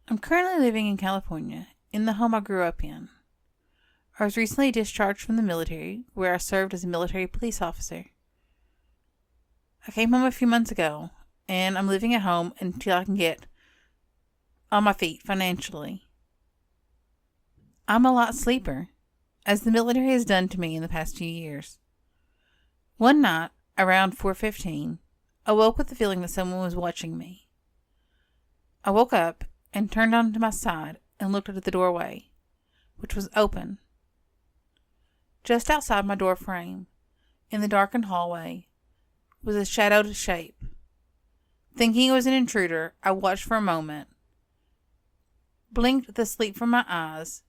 I'm currently living in California, in the home I grew up in. I was recently discharged from the military, where I served as a military police officer. I came home a few months ago, and I'm living at home until I can get on my feet financially. I'm a light sleeper, as the military has done to me in the past few years. One night, around 4:15, I woke with the feeling that someone was watching me. I woke up and turned onto my side and looked at the doorway, which was open. Just outside my door frame, in the darkened hallway, was a shadowed shape. Thinking it was an intruder, I watched for a moment, blinked the sleep from my eyes,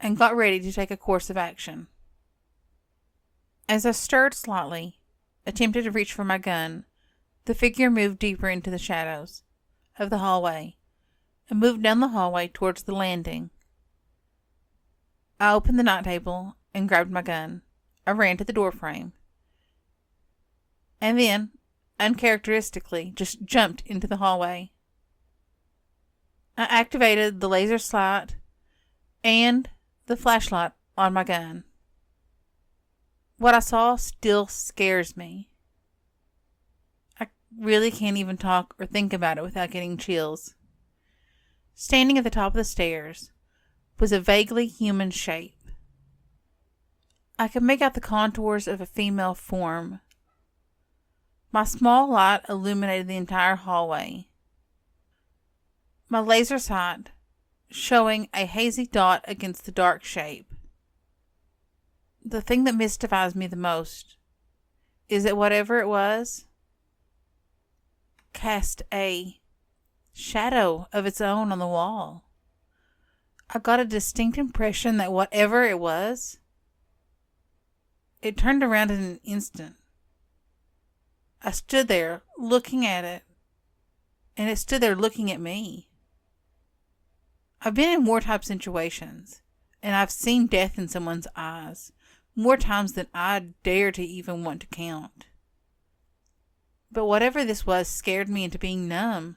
and got ready to take a course of action. As I stirred slightly, attempted to reach for my gun, the figure moved deeper into the shadows of the hallway and moved down the hallway towards the landing. I opened the night table and grabbed my gun. I ran to the door frame, and then, uncharacteristically, just jumped into the hallway. I activated the laser sight and the flashlight on my gun. What I saw still scares me. I really can't even talk or think about it without getting chills. Standing at the top of the stairs was a vaguely human shape. I could make out the contours of a female form. My small light illuminated the entire hallway. My laser sight showing a hazy dot against the dark shape. The thing that mystifies me the most is that whatever it was cast a shadow of its own on the wall. I got a distinct impression that whatever it was, it turned around in an instant. I stood there looking at it, and it stood there looking at me. I've been in war-type situations, and I've seen death in someone's eyes more times than I dare to even want to count. But whatever this was scared me into being numb.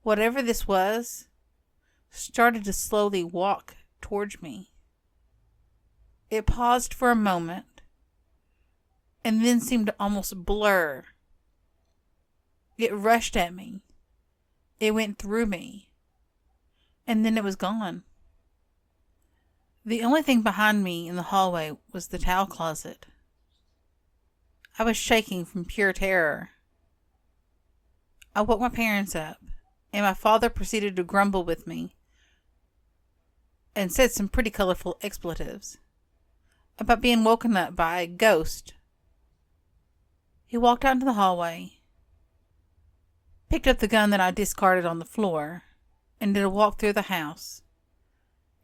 Whatever this was started to slowly walk towards me. It paused for a moment and then seemed to almost blur. It rushed at me. It went through me. And then it was gone. The only thing behind me in the hallway was the towel closet. I was shaking from pure terror. I woke my parents up, and my father proceeded to grumble with me and said some pretty colorful expletives about being woken up by a ghost. He walked out into the hallway, picked up the gun that I discarded on the floor, and did a walk through the house,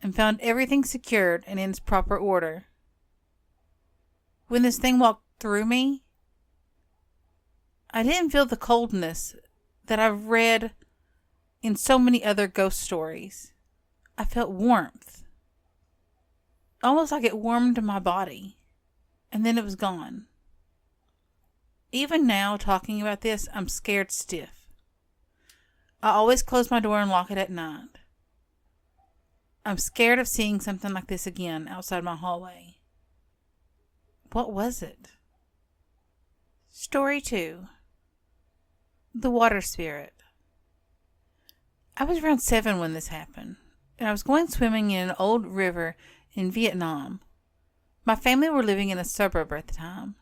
and found everything secured and in its proper order. When this thing walked through me, I didn't feel the coldness that I've read in so many other ghost stories. I felt warmth, almost like it warmed my body, and then it was gone. Even now, talking about this, I'm scared stiff. I always close my door and lock it at night. I'm scared of seeing something like this again outside my hallway. What was it? Story 2. The Water Spirit. I was around 7 when this happened, and I was going swimming in an old river in Vietnam. My family were living in a suburb at the time.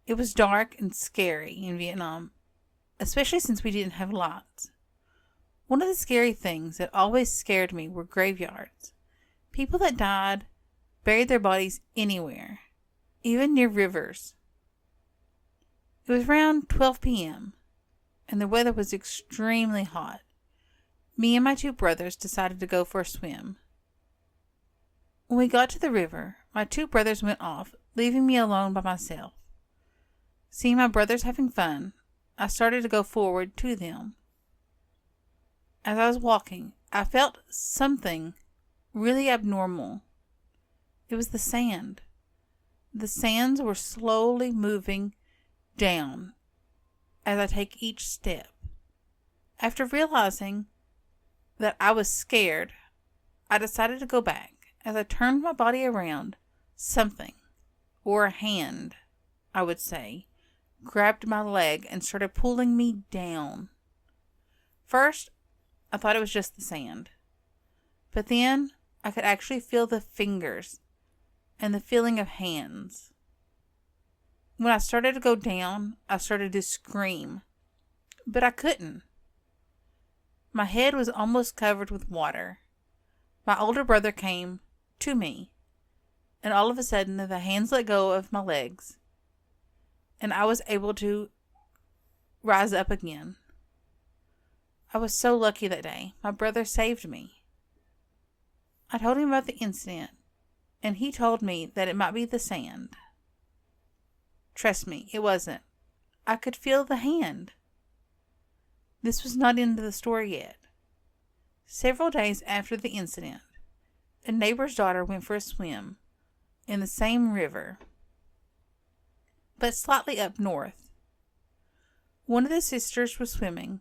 It was dark and scary in Vietnam, especially since we didn't have lights. One of the scary things that always scared me were graveyards. People that died buried their bodies anywhere, even near rivers. It was around 12 p.m., and the weather was extremely hot. Me and my 2 brothers decided to go for a swim. When we got to the river, my 2 brothers went off, leaving me alone by myself. Seeing my brothers having fun, I started to go forward to them. As I was walking, I felt something really abnormal. It was the sand. The sands were slowly moving down as I take each step. After realizing that I was scared, I decided to go back. As I turned my body around, something, or a hand, I would say, grabbed my leg and started pulling me down. First, I thought it was just the sand. But then I could actually feel the fingers and the feeling of hands. When I started to go down, I started to scream, but I couldn't. My head was almost covered with water. My older brother came to me, and all of a sudden the hands let go of my legs, and I was able to rise up again. I was so lucky that day. My brother saved me. I told him about the incident, and he told me that it might be the sand. Trust me, it wasn't. I could feel the hand. This was not into the story yet. Several days after the incident, a neighbor's daughter went for a swim in the same river, but slightly up north. One of the sisters was swimming,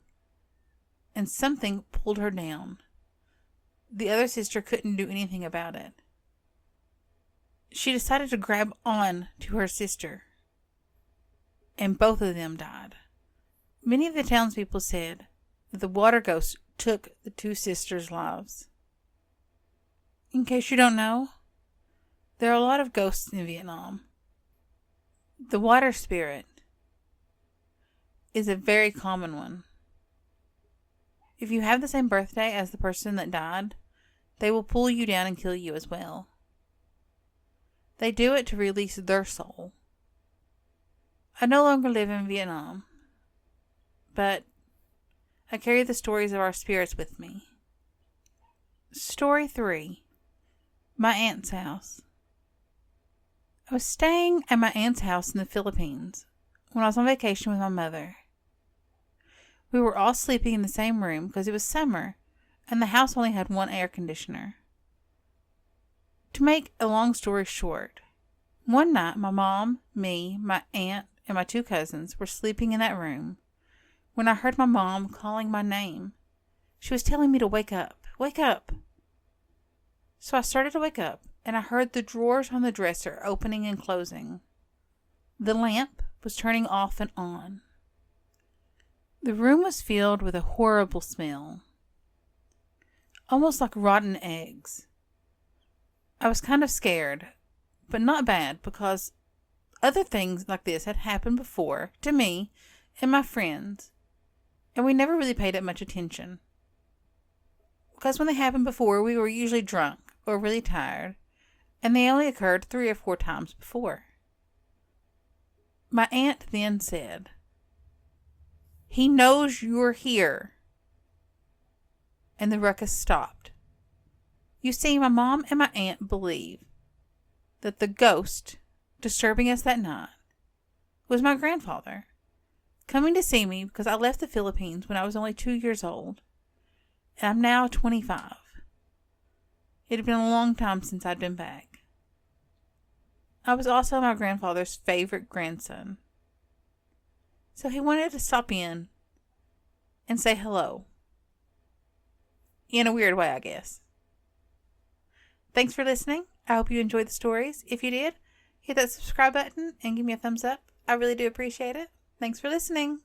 and something pulled her down. The other sister couldn't do anything about it. She decided to grab on to her sister, and both of them died. Many of the townspeople said that the water ghost took the two sisters' lives. In case you don't know, there are a lot of ghosts in Vietnam. The water spirit is a very common one. If you have the same birthday as the person that died, they will pull you down and kill you as well. They do it to release their soul. I no longer live in Vietnam, but I carry the stories of our spirits with me. Story 3. My aunt's house. I was staying at my aunt's house in the Philippines when I was on vacation with my mother. We were all sleeping in the same room because it was summer and the house only had one air conditioner. To make a long story short, one night my mom, me, my aunt, and my 2 cousins were sleeping in that room when I heard my mom calling my name. She was telling me to wake up. Wake up! So I started to wake up, and I heard the drawers on the dresser opening and closing. The lamp was turning off and on. The room was filled with a horrible smell, almost like rotten eggs. I was kind of scared, but not bad, because other things like this had happened before to me and my friends, and we never really paid it much attention. Because when they happened before, we were usually drunk or really tired, and they only occurred 3 or 4 times before. My aunt then said, "He knows you're here." And the ruckus stopped. You see, my mom and my aunt believe that the ghost disturbing us that night was my grandfather, coming to see me because I left the Philippines when I was only 2 years old, and I'm now 25. It had been a long time since I'd been back. I was also my grandfather's favorite grandson, so he wanted to stop in and say hello. In a weird way, I guess. Thanks for listening. I hope you enjoyed the stories. If you did, hit that subscribe button and give me a thumbs up. I really do appreciate it. Thanks for listening.